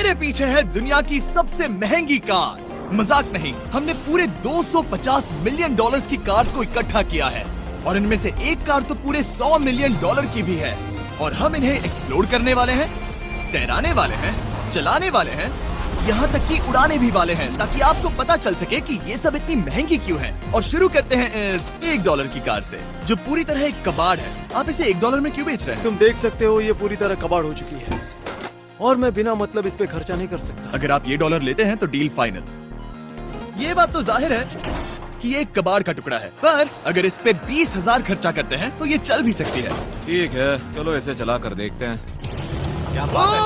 मेरे पीछे है दुनिया की सबसे महंगी कार। मजाक नहीं, हमने पूरे 250 मिलियन डॉलर्स की कार्स को इकट्ठा किया है और इनमें से एक कार तो पूरे 100 मिलियन डॉलर की भी है। और हम इन्हें एक्सप्लोर करने वाले हैं, तैराने वाले हैं, चलाने वाले हैं, यहाँ तक कि उड़ाने भी वाले हैं, ताकि आपको पता चल सके कि ये सब इतनी महंगी क्यों है। और शुरू करते हैं इस $1 की कार से, जो पूरी तरह एक कबाड़ है। आप इसे $1 में क्यों बेच रहे हैं? तुम देख सकते हो ये पूरी तरह कबाड़ हो चुकी है और मैं बिना मतलब इस पे खर्चा नहीं कर सकता। अगर आप ये $1 लेते हैं तो डील फाइनल। ये बात तो जाहिर है कि ये एक कबाड़ का टुकड़ा है, पर अगर इस पे 20,000 खर्चा करते हैं तो ये चल भी सकती है। ठीक है, चलो इसे चला कर देखते हैं। क्या बात है?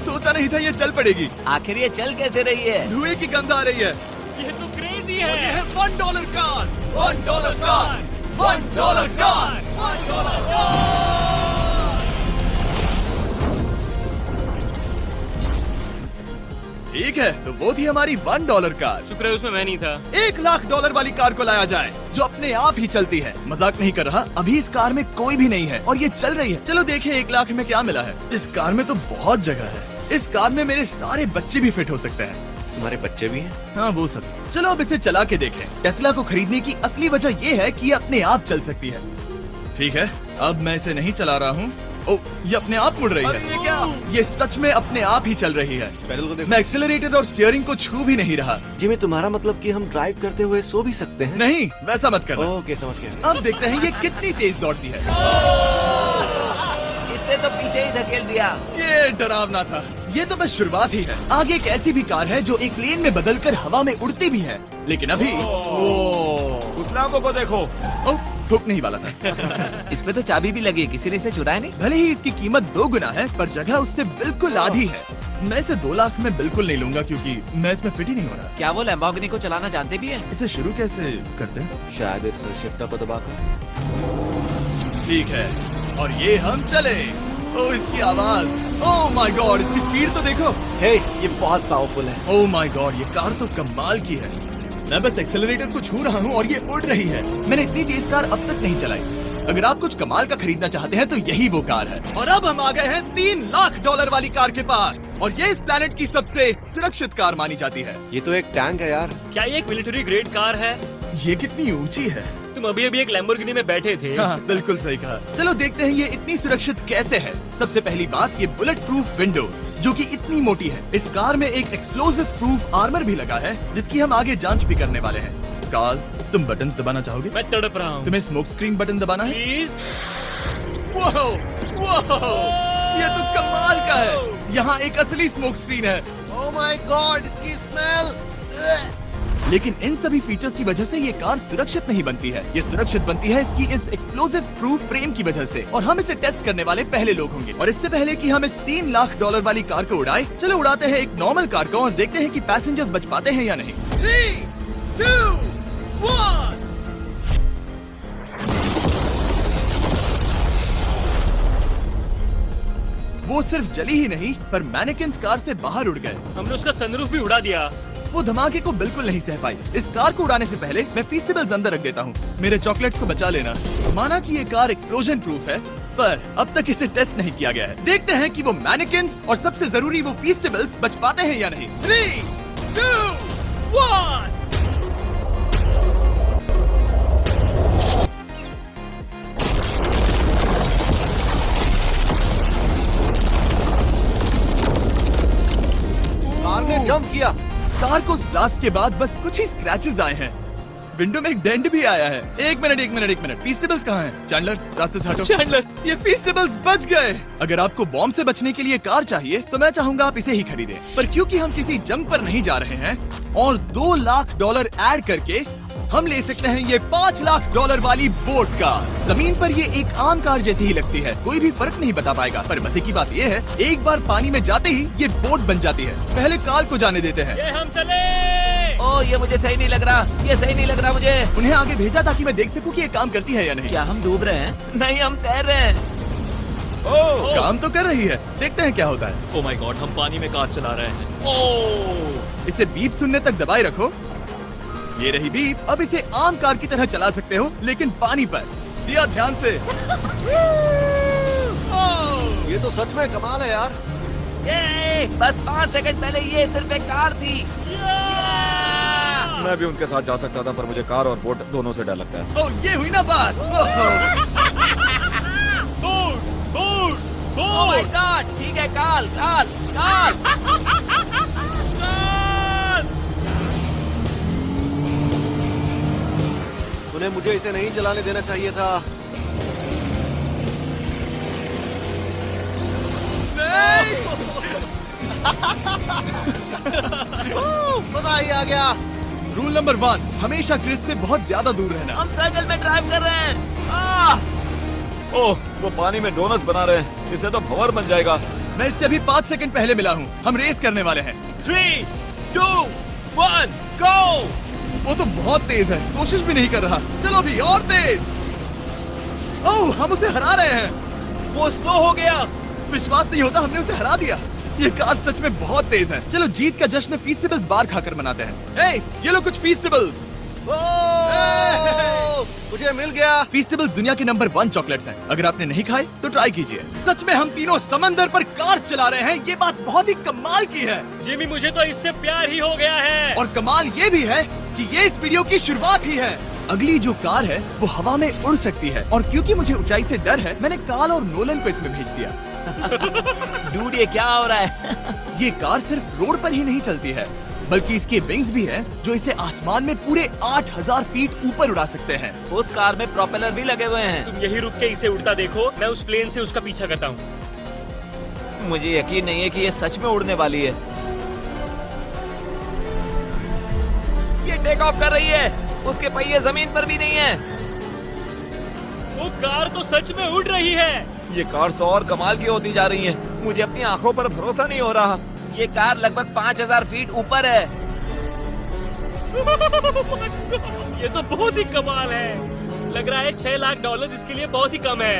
सोचा नहीं था ये चल पड़ेगी। आखिर ये चल कैसे रही है? धुएं की गंध आ रही है। ये तो क्रेजी है। ये है $1 कार, $1 कार, $1 कार, $1 कार। ठीक है, तो वो थी हमारी $1 कार। शुक्र है उसमें मैं नहीं था। $1,00,000 वाली कार को लाया जाए, जो अपने आप ही चलती है। मजाक नहीं कर रहा, अभी इस कार में कोई भी नहीं है और ये चल रही है। चलो देखें 1,00,000 में क्या मिला है। इस कार में तो बहुत जगह है। इस कार में मेरे सारे बच्चे भी फिट हो सकते हैं। तुम्हारे बच्चे भी हैं? हाँ, वो सब। चलो अब इसे चला के देखें। टेस्ला को खरीदने की असली वजह ये है कि ये अपने आप चल सकती है। ठीक है, अब मैं इसे नहीं चला रहा हूँ। ओ, ये अपने आप मुड़ रही है। ये क्या? ये सच में अपने आप ही चल रही है। मैं एक्सेलरेटर और स्टीयरिंग को छू भी नहीं रहा। जिमी, तुम्हारा मतलब कि हम ड्राइव करते हुए सो भी सकते हैं? नहीं, वैसा मत करना। ओके, समझ गया। अब देखते हैं ये कितनी तेज दौड़ती है। इसने तो पीछे ही धकेल दिया। ये डरावना था। ये तो बस शुरुआत ही है। आगे एक ऐसी भी कार है जो एक लेन में बदलकर हवा में उड़ती भी है, लेकिन अभी उस लांगों को देखो। ठोकने ही वाला था। इसमें तो चाबी भी लगी है, किसी ने इसे चुराया नहीं? भले ही इसकी कीमत 2 गुना है, पर जगह उससे बिल्कुल आधी है। मैं इसे 2 लाख में बिल्कुल नहीं लूंगा, क्योंकि मैं इसमें फिट ही नहीं हो रहा। क्या वो लैम्बोर्गिनी को चलाना जानते भी हैं? इसे शुरू कैसे करते हैं? शायद इस शिफ्ट को दबाकर। ठीक है, और ये हम चले। ओ, इसकी आवाज, ओह माय गॉड, इसकी स्पीड तो देखो। हे, ये बहुत पावरफुल है। ओह माय गॉड, ये कार तो कमाल की है। मैं बस एक्सेलरेटर को छू रहा हूँ और ये उड़ रही है। मैंने इतनी तेज कार अब तक नहीं चलाई। अगर आप कुछ कमाल का खरीदना चाहते हैं तो यही वो कार है। और अब हम आ गए हैं $3,00,000 वाली कार के पास, और ये इस प्लेनेट की सबसे सुरक्षित कार मानी जाती है। ये तो एक टैंक है यार। क्या ये एक मिलिट्री ग्रेड कार है? ये कितनी ऊंची है। तुम अभी अभी एक लैम्बोर्गिनी में बैठे थे। हाँ, बिल्कुल सही कहा। चलो देखते हैं ये इतनी सुरक्षित कैसे है। सबसे पहली बात, ये बुलेट प्रूफ विंडोज, जो कि इतनी मोटी है। इस कार में एक एक्सप्लोसिव प्रूफ आर्मर भी लगा है, जिसकी हम आगे जांच भी करने वाले हैं। कार्ल, तुम बटन्स दबाना चाहोगे? मैं तड़प रहा हूँ। तुम्हें स्मोक स्क्रीन बटन दबाना है? प्लीज। वाह, ये तो कमाल का है। यहाँ एक असली स्मोक स्क्रीन है। ओह माय गॉड, इसकी स्मेल। लेकिन इन सभी फीचर्स की वजह से ये कार सुरक्षित नहीं बनती है। ये सुरक्षित बनती है इसकी इस एक्सप्लोसिव प्रूफ फ्रेम की वजह से, और हम इसे टेस्ट करने वाले पहले लोग होंगे। और इससे पहले कि हम इस $3,00,000 वाली कार को उड़ाएं, चलो उड़ाते हैं एक नॉर्मल कार को और देखते हैं कि पैसेंजर्स बच पाते हैं या नहीं। 3, 2, 1। वो सिर्फ जली ही नहीं, पर मैनेकिन्स कार से बाहर उड़ गए। हमने उसका सनरूफ भी उड़ा दिया। वो धमाके को बिल्कुल नहीं सह पाई। इस कार को उड़ाने से पहले मैं फीस्टेबल्स अंदर रख देता हूँ। मेरे चॉकलेट्स को बचा लेना। माना कि ये कार एक्सप्लोजन प्रूफ है, पर अब तक इसे टेस्ट नहीं किया गया है। देखते हैं कि वो मैनेकिन्स और सबसे जरूरी वो फीस्टेबल्स बच पाते हैं या नहीं। 3, 2, 1। कार ने जंप किया। कार को उस ब्लास्ट के बाद बस कुछ ही स्क्रैचेस आए हैं। विंडो में एक डेंट भी आया है। एक मिनट, फीस्टेबल्स कहाँ हैं? चैंडलर, रास्ते से हटो। चैंडलर, ये फीस्टेबल्स बच गए। अगर आपको बॉम्ब से बचने के लिए कार चाहिए तो मैं चाहूंगा आप इसे ही खरीदें। पर क्योंकि हम किसी जंग पर नहीं जा रहे हैं और $2,00,000 ऐड करके हम ले सकते हैं ये $5,00,000 वाली बोट कार। जमीन पर ये एक आम कार जैसी ही लगती है, कोई भी फर्क नहीं बता पाएगा। पर मजे की बात ये है, एक बार पानी में जाते ही ये बोट बन जाती है। पहले कार्ल को जाने देते हैं। ये हम चले। ओह, ये मुझे सही नहीं लग रहा। ये सही नहीं लग रहा मुझे। उन्हें आगे भेजा ताकि मैं देख सकूं कि ये काम करती है या नहीं। क्या हम डूब रहे हैं? नहीं, हम तैर रहे हैं। काम तो कर रही है, देखते हैं क्या होता है। ओह माय गॉड, हम पानी में कार चला रहे हैं। ओह, इसे बीप सुनने तक दबाए रखो। ये रही बीप। अब इसे आम कार की तरह चला सकते हो, लेकिन पानी पर। दिया ध्यान से। ये तो सच में कमाल है यार। ये बस 5 सेकंड पहले ये सिर्फ एक कार थी। मैं भी उनके साथ जा सकता था, पर मुझे कार और बोट दोनों से डर लगता है। ओह, ये हुई ना बात। ओह माय गॉड, ठीक है, काल काल काल। तूने मुझे इसे नहीं चलाने देना चाहिए था। मजा ही आ गया। रूल नंबर 1, हमेशा क्रिस से बहुत ज्यादा दूर रहना। हम सर्कल में ड्राइव कर रहे हैं। ओह, वो पानी में डोनट्स बना रहे हैं। इससे तो भंवर बन जाएगा। मैं इससे अभी 5 सेकंड पहले मिला हूँ। हम रेस करने वाले हैं। 3, 2, 1, go! वो तो बहुत तेज है, कोशिश भी नहीं कर रहा। चलो भी और तेज। ओह, हम उसे हरा रहे हैं। वो स्लो हो गया। विश्वास नहीं होता, हमने उसे हरा दिया। ये कार सच में बहुत तेज है। चलो जीत का जश्न फीस्टेबल्स बार खाकर मनाते हैं। ये लो कुछ फीस्टेबल्स। मुझे मिल गया। फीस्टेबल्स दुनिया के नंबर 1 चॉकलेट्स हैं। अगर आपने नहीं खाए तो ट्राई कीजिए। सच में हम तीनों समंदर पर कार्स चला रहे हैं। ये बात बहुत ही कमाल की है। जिमी, मुझे तो इससे प्यार ही हो गया है। और कमाल ये भी है कि ये इस वीडियो की शुरुआत ही है। अगली जो कार है वो हवा में उड़ सकती है, और क्योंकि मुझे ऊंचाई से डर है, मैंने काल और नोलन को इसमें भेज दिया। डूड, ये क्या हो रहा है? ये कार सिर्फ रोड पर ही नहीं चलती है, बल्कि इसके विंग्स भी हैं, जो इसे आसमान में पूरे 8000 फीट ऊपर उड़ा सकते हैं। उस कार में प्रोपेलर भी लगे हुए हैं। तुम यही रुक के इसे उड़ता देखो, मैं उस प्लेन से उसका पीछा करता हूँ। मुझे यकीन नहीं है कि ये सच में उड़ने वाली है। ये टेक ऑफ कर रही है। उसके पहिए जमीन पर भी नहीं है। वो कार तो सच में उड़ रही है। ये कार तो और कमाल की होती जा रही है। मुझे अपनी आंखों पर भरोसा नहीं हो रहा। ये कार लगभग 5000 फीट ऊपर है। ये तो बहुत ही कमाल है। लग रहा है $6 लाख इसके लिए बहुत ही कम है।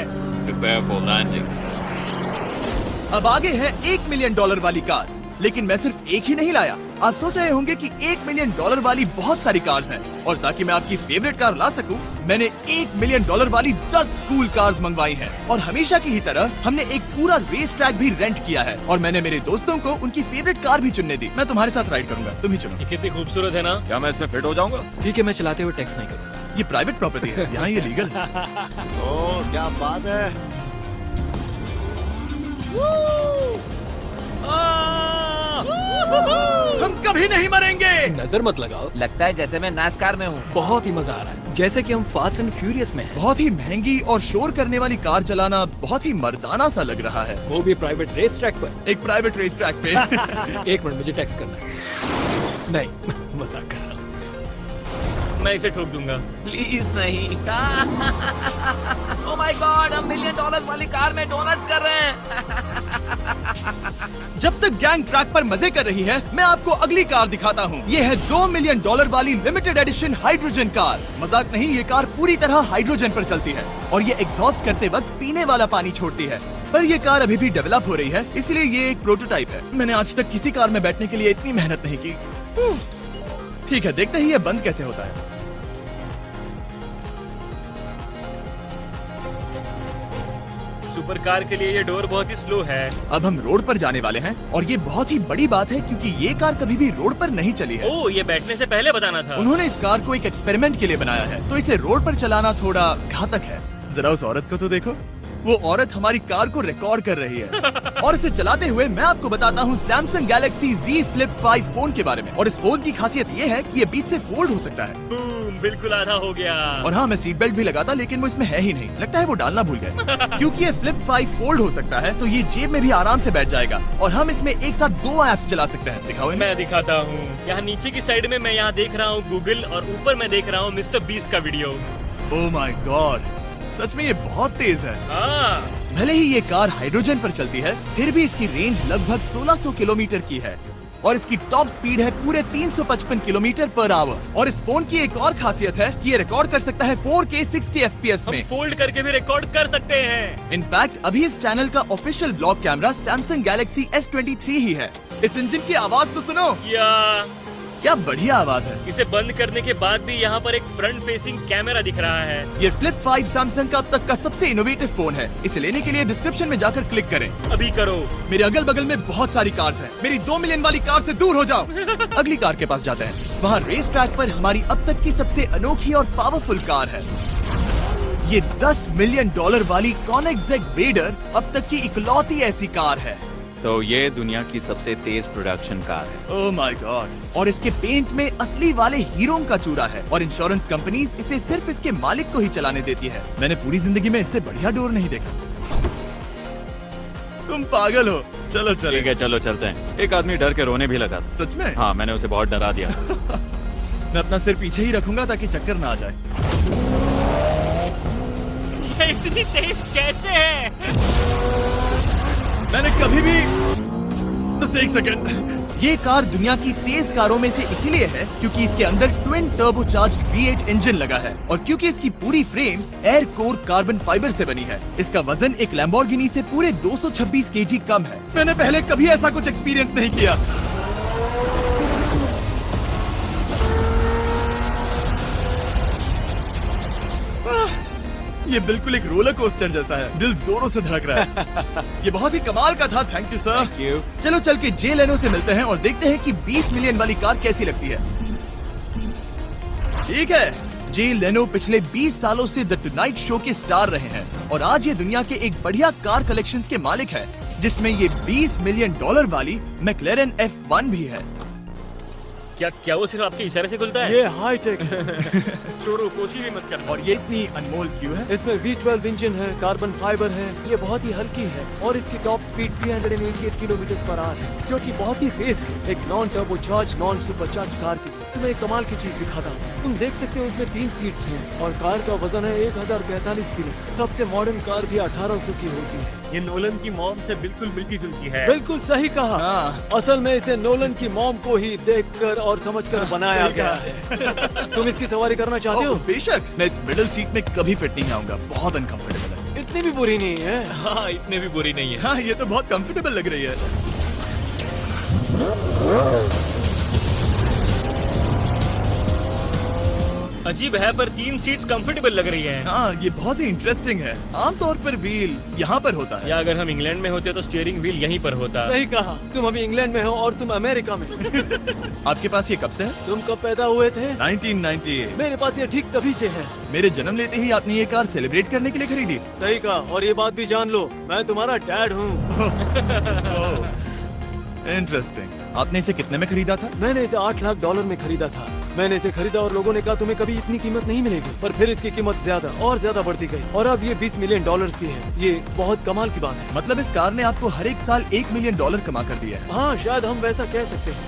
अब आगे है $1 मिलियन वाली कार। लेकिन मैं सिर्फ एक ही नहीं लाया। आप सोच रहे होंगे कि $1 मिलियन वाली बहुत सारी कार्स हैं, और ताकि मैं आपकी फेवरेट कार ला सकूं, मैंने $1 मिलियन वाली 10 कूल कार्स मंगवाई हैं। और हमेशा की ही तरह हमने एक पूरा रेस ट्रैक भी रेंट किया है, और मैंने मेरे दोस्तों को उनकी फेवरेट कार भी चुनने दी। मैं तुम्हारे साथ राइड करूंगा, तुम ही चुनो। ये कितनी खूबसूरत है ना। क्या मैं इसमें फिट हो जाऊंगा? ठीक है, मैं चलाते हुए टैक्स नहीं करूँगा। ये प्राइवेट प्रॉपर्टी है, यहाँ ये लीगल है। ओह, क्या बात है। हम कभी नहीं मरेंगे। नजर मत लगाओ। लगता है जैसे मैं नास्कार में हूँ। बहुत ही मजा आ रहा है, जैसे कि हम फास्ट एंड फ्यूरियस में हैं। बहुत ही महंगी और शोर करने वाली कार चलाना बहुत ही मर्दाना सा लग रहा है। वो भी प्राइवेट रेस ट्रैक पर। एक प्राइवेट रेस ट्रैक पे। 1 मिनट, मुझे टैक्स करना है। नहीं, मजाक कर रहा हूँ। मैं इसे ठोक दूंगा। प्लीज नहीं। ओह माय गॉड, हम $1 मिलियन वाली कार में डोनट्स कर रहे हैं। जब तक गैंग ट्रैक पर मजे कर रही है, मैं आपको अगली कार दिखाता हूँ। ये है $2 मिलियन वाली लिमिटेड एडिशन हाइड्रोजन कार। मजाक नहीं, ये कार पूरी तरह हाइड्रोजन पर चलती है, और ये एग्जॉस्ट करते वक्त पीने वाला पानी छोड़ती है। पर ये कार अभी भी डेवलप हो रही है, इसलिए ये एक प्रोटोटाइप है। मैंने आज तक किसी कार में बैठने के लिए इतनी मेहनत नहीं की। ठीक है, देखते ही ये बंद कैसे होता है। सुपर कार के लिए ये डोर बहुत ही स्लो है। अब हम रोड पर जाने वाले हैं, और ये बहुत ही बड़ी बात है, क्योंकि ये कार कभी भी रोड पर नहीं चली है। ओह, ये बैठने से पहले बताना था। उन्होंने इस कार को एक एक्सपेरिमेंट के लिए बनाया है, तो इसे रोड पर चलाना थोड़ा घातक है। जरा उस औरत को तो देखो। वो औरत हमारी कार को रिकॉर्ड कर रही है। और इसे चलाते हुए मैं आपको बताता हूँ Samsung Galaxy Z Flip 5 phone के बारे में। और इस फोन की खासियत ये है कि ये बीच से फोल्ड हो सकता है। बूम, बिल्कुल आधा हो गया। और हाँ, मैं सीट बेल्ट भी लगाता, लेकिन वो इसमें है ही नहीं। लगता है वो डालना भूल गए। क्योंकि ये Flip 5 फोल्ड हो सकता है, तो ये जेब में भी आराम से बैठ जाएगा, और हम इसमें एक साथ 2 ऐप्स चला सकते हैं। दिखाओ इन्हें। मैं दिखाता हूँ। यहाँ नीचे की साइड में मैं यहाँ देख रहा हूँ गूगल, और ऊपर मैं देख रहा हूँ मिस्टर बीस्ट का वीडियो। ओह माय गॉड, सच में ये बहुत तेज है। हाँ, भले ही ये कार हाइड्रोजन पर चलती है, फिर भी इसकी रेंज लगभग 1600 किलोमीटर की है, और इसकी टॉप स्पीड है पूरे 355 किलोमीटर पर आवर। और इस फोन की एक और खासियत है कि ये रिकॉर्ड कर सकता है 4K 60 FPS हम में। फोल्ड करके भी रिकॉर्ड कर सकते हैं। इनफैक्ट अभी इस चैनल का official blog camera Samsung Galaxy S23 ही है। इस इंजन की आवाज तो सुनो। या क्या बढ़िया आवाज है। इसे बंद करने के बाद भी यहाँ पर एक फ्रंट फेसिंग कैमरा दिख रहा है। ये फ्लिप 5 सैमसंग का अब तक का सबसे इनोवेटिव फोन है। इसे लेने के लिए डिस्क्रिप्शन में जाकर क्लिक करें। अभी करो। मेरे अगल बगल में बहुत सारी कार्स हैं। मेरी 2 मिलियन वाली कार से दूर हो जाओ। अगली कार के पास जाते हैं। वहाँ रेस ट्रैक पर हमारी अब तक की सबसे अनोखी और पावरफुल कार है। ये $10 मिलियन वाली कॉनिग्सेक रेडर अब तक की इकलौती ऐसी कार है। तो ये दुनिया की सबसे तेज प्रोडक्शन कार है। Oh my God. और इसके पेंट में असली वाले हीरो का चूड़ा है और इंश्योरेंस कंपनीज इसे सिर्फ इसके मालिक को ही चलाने देती है। मैंने पूरी जिंदगी में इससे बढ़िया डोर नहीं देखा। तुम पागल हो। चलो चलो। ठीक है, चलो चलते हैं। एक आदमी डर के रोने भी लगा था। सच में? हाँ, मैंने उसे बहुत डरा दिया। मैं अपना सिर पीछे ही रखूंगा ताकि चक्कर ना आ जाए। ये इतनी तेज कैसे है? मैंने कभी भी बस एक सेकंड। ये कार दुनिया की तेज कारों में से इसीलिए है क्योंकि इसके अंदर ट्विन टर्बोचार्ज्ड V8 इंजन लगा है और क्योंकि इसकी पूरी frame air core carbon fibre से बनी है। इसका वजन एक लैम्बोर्गिनी से पूरे 226 kg कम है। मैंने पहले कभी ऐसा कुछ एक्सपीरियंस नहीं किया। ये बिल्कुल एक रोलर कोस्टर जैसा है। दिल जोरों से धड़क रहा है। ये बहुत ही कमाल का था। Thank you sir. Thank you. चलो चल के जे लेनो से मिलते हैं और देखते हैं कि 20 मिलियन वाली कार कैसी लगती है। ठीक है, जे लेनो पिछले 20 सालों से द टुनाइट शो के स्टार रहे हैं और आज ये दुनिया के एक बढ़िया कार कलेक्शंस के मालिक है, जिसमें ये $20 मिलियन वाली मैक्लेरन F1 भी है। क्या वो सिर्फ आपके इशारे से खुलता है? ये हाई टेक छोड़ो, कोशिश भी मत करना। और ये इतनी अनमोल क्यों है? इसमें V12 इंजन है, कार्बन फाइबर है, ये बहुत ही हल्की है और इसकी टॉप स्पीड 388 km/h है, जो कि बहुत ही तेज है। एक non turbocharge non supercharge car की तुम्हें एक कमाल की चीज दिखाता हूँ। तुम देख सकते हो इसमें 3 सीट्स हैं और कार का वजन है 1043 किलो। सबसे मॉडर्न कार भी 1800 की होती है। ये नोलन की मॉम से बिल्कुल मिलती जुलती है। बिल्कुल सही कहा। हाँ। असल में इसे नोलन की मॉम को ही देखकर और समझकर बनाया गया है। तुम इसकी सवारी करना चाहते हो? ओह, बेशक। मैं इस मिडिल सीट में कभी फिट नहीं आऊंगा। बहुत अनकंफर्टेबल है। इतनी भी बुरी नहीं है। हाँ, इतने भी बुरी नहीं है। हाँ, ये तो बहुत कंफर्टेबल लग रही है। अजीब है पर 3 सीट्स कंफर्टेबल लग रही हैं। हाँ, ये बहुत ही इंटरेस्टिंग है। आमतौर पर व्हील यहाँ पर होता है। या अगर हम इंग्लैंड में होते तो स्टीयरिंग व्हील यहीं पर होता। सही कहा। तुम अभी इंग्लैंड में हो और तुम अमेरिका में। आपके पास ये कब से है? तुम कब पैदा हुए थे? 1998। मेरे पास ये ठीक तभी से है। मेरे जन्म लेते ही आपने ये कार सेलिब्रेट करने के लिए खरीदी। सही कहा। और ये बात भी जान लो, मैं तुम्हारा डैड हूँ। इंटरेस्टिंग। आपने इसे कितने में खरीदा था? मैंने इसे $8 लाख में खरीदा था। मैंने इसे खरीदा और लोगों ने कहा तुम्हें कभी इतनी कीमत नहीं मिलेगी, पर फिर इसकी कीमत ज्यादा और ज्यादा बढ़ती गई और अब ये $20 मिलियन की है। ये बहुत कमाल की बात है। मतलब इस कार ने आपको हर एक साल $1 मिलियन कमा कर दिया है। हाँ, शायद हम वैसा कह सकते हैं।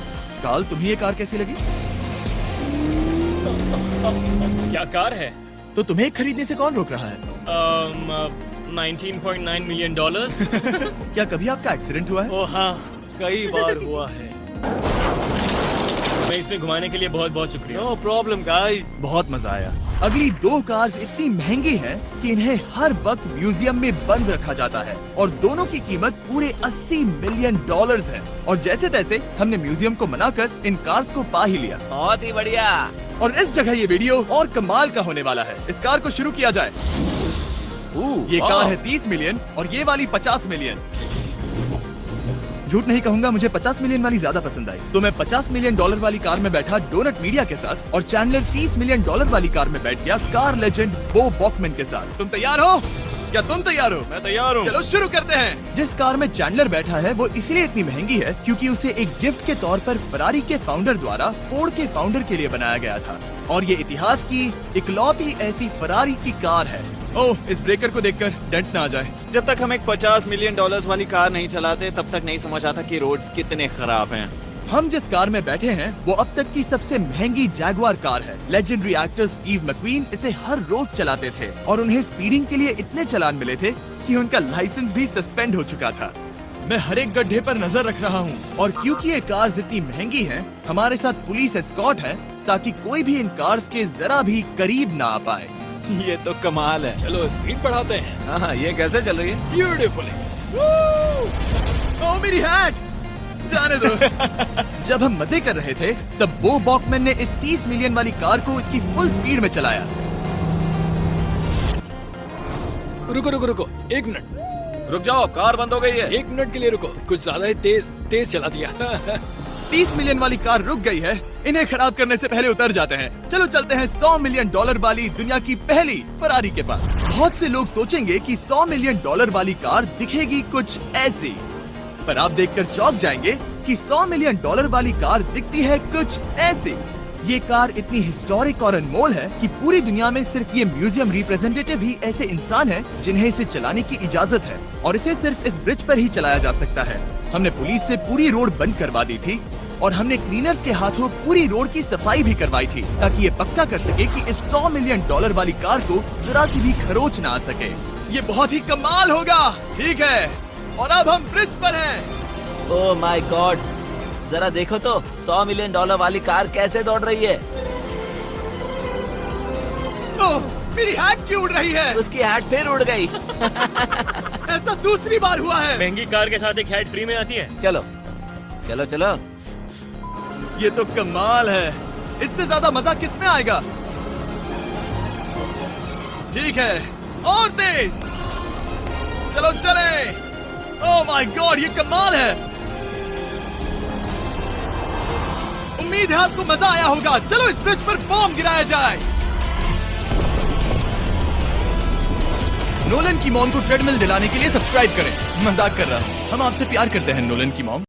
काल, तुम्हें ये कार कैसी लगी? क्या कार है? तो तुम्हें खरीदने से कौन रोक रहा है? 19.9 मिलियन डॉलर। क्या कभी आपका एक्सीडेंट हुआ है? ओ हाँ, कई बार हुआ है। मैं इसमें घुमाने के लिए बहुत बहुत शुक्रिया। No problem guys. बहुत मजा आया। अगली 2 कार्स इतनी महंगी हैं कि इन्हें हर वक्त म्यूजियम में बंद रखा जाता है और दोनों की कीमत पूरे $80 मिलियन है। और जैसे तैसे हमने म्यूजियम को मनाकर इन कार्स को पा ही लिया। बहुत ही बढ़िया। और इस जगह ये वीडियो और कमाल का होने वाला है। इस कार को शुरू किया जाए। ये कार है 30 मिलियन और ये वाली 50 मिलियन। झूठ नहीं कहूंगा, मुझे 50 मिलियन वाली ज्यादा पसंद आई। तो मैं $50 मिलियन वाली कार में बैठा डोनट मीडिया के साथ और चैंडलर $30 मिलियन वाली कार में बैठ गया कार लेजेंड बो बॉकमैन के साथ। तुम तैयार हो? क्या तुम तैयार हो? मैं तैयार हूँ। चलो शुरू करते हैं। जिस कार में चैंडलर बैठा है वो इसलिए इतनी महंगी है क्योंकि उसे एक गिफ्ट के तौर पर फरारी के फाउंडर द्वारा फोर्ड के फाउंडर के लिए बनाया गया था और ये इतिहास की इकलौती ऐसी फरारी की कार है। ओह, इस ब्रेकर को देखकर डेंट ना आ जाए। जब तक हम एक $50 मिलियन वाली कार नहीं चलाते तब तक नहीं समझ आता कि रोड्स कितने खराब हैं। हम जिस कार में बैठे हैं वो अब तक की सबसे महंगी जैगवार कार है। लेजेंडरी एक्टर स्टीव मैकक्वीन इसे हर रोज चलाते थे और उन्हें स्पीडिंग के लिए इतने चालान मिले थे कि उनका लाइसेंस भी सस्पेंड हो चुका था। मैं हर एक गड्ढे पर नजर रख रहा हूँ और क्योंकि ये कार्स इतनी महंगी हैं, हमारे साथ पुलिस एस्कॉर्ट है ताकि कोई भी इन कार्स के जरा भी करीब ना आ पाए। ये तो कमाल है। चलो स्पीड बढ़ाते हैं। हाँ, ये कैसे चल रही है? ब्यूटीफुली। ओह, मेरी हैट! जाने दो। जब हम मजे कर रहे थे तब बो बॉकमैन ने इस 30 मिलियन वाली कार को इसकी फुल स्पीड में चलाया। रुको रुको रुको, 1 मिनट। रुक जाओ, कार बंद हो गई है। 1 मिनट के लिए रुको, कुछ ज्यादा ही तेज चला दिया। 30 मिलियन वाली कार रुक गई है। इन्हें खराब करने से पहले उतर जाते हैं। चलो चलते हैं $100 मिलियन वाली दुनिया की पहली फरारी के पास। बहुत से लोग सोचेंगे कि $100 मिलियन वाली कार दिखेगी कुछ ऐसी, पर आप देखकर चौंक जाएंगे कि $100 मिलियन वाली कार दिखती है कुछ ऐसी। ये कार इतनी हिस्टोरिक और अनमोल है कि पूरी दुनिया में सिर्फ ये म्यूजियम रिप्रेजेंटेटिव ही ऐसे इंसान हैं जिन्हें इसे चलाने की इजाजत है, और इसे सिर्फ इस ब्रिज पर ही चलाया जा सकता है। हमने पुलिस से पूरी रोड बंद करवा दी थी और हमने क्लीनर्स के हाथों पूरी रोड की सफाई भी करवाई थी, ताकि ये पक्का कर सके कि इस $100 मिलियन वाली कार को जरा सी भी खरोच ना आ सके। ये बहुत ही कमाल होगा। ठीक है, और अब हम ब्रिज पर हैं। ओह माय गॉड, जरा देखो तो $100 मिलियन वाली कार कैसे दौड़ रही है। ओह, मेरी हैट क्यों उड़ रही है? उसकी हैट फिर उड़ गई। ऐसा दूसरी बार हुआ है। महंगी कार के साथ एक हैट फ्री में आती है। चलो चलो चलो। ये तो कमाल है। इससे ज्यादा मजा किस में आएगा? ठीक है, और तेज। चलो चले। ओह माय गॉड, ये कमाल है। उम्मीद है आपको मजा आया होगा। चलो इस ब्रिज पर बॉम्ब गिराया जाए। नोलन की मॉम को ट्रेडमिल दिलाने के लिए सब्सक्राइब करें। मजाक कर रहा हूँ, हम आपसे प्यार करते हैं नोलन की मॉम।